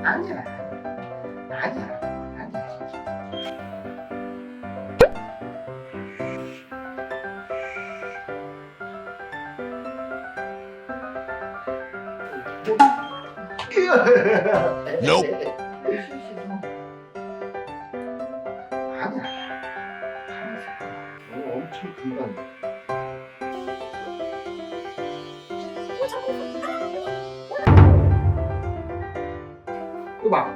아니야. Nope. 아니야. 엄청 금방. 또 봐.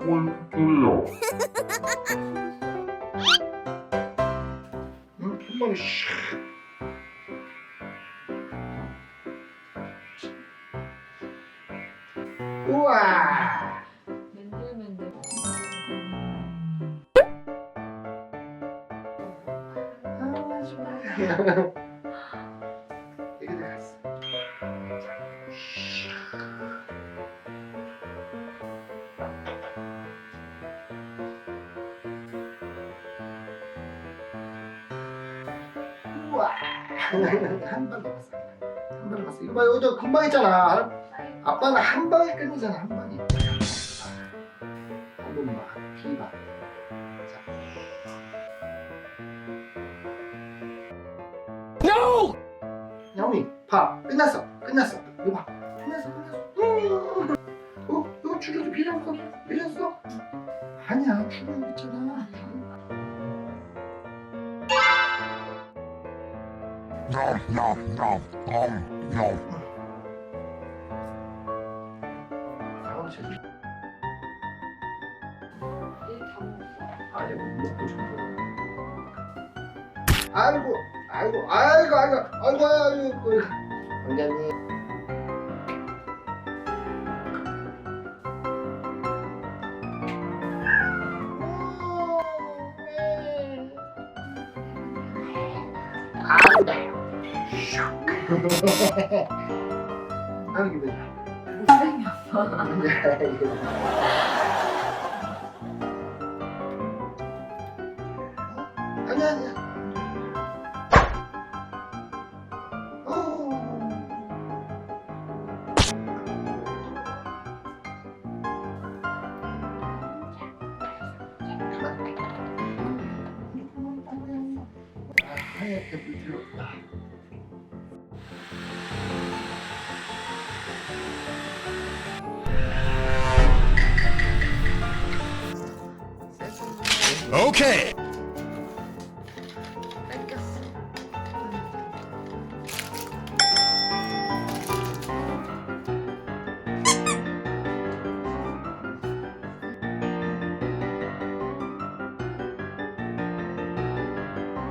뭔 소리야? 응? 한 번에 샥. 우와. 맨들맨들. 이게 들어갔어. 우와. 한 방 남았어. 한 방 남았어. 이거 봐, 이거 금방 했잖아. 아빠는 한 방에 끝내잖아. 한 방에. 한 번만 비봐. No! 야옹이 봐. 끝났어. 이거 봐. 끝났어. 너 줄여도 빌렸어? 아니야, 줄여도 있잖아. No. 다음 주. 얘다 먹었어. 아니, 못 먹고 준 거야. 아이고. 원장님. 아유, 기분이야. 목소리 아파. 아니야. 하얗게 물들었다. Okay.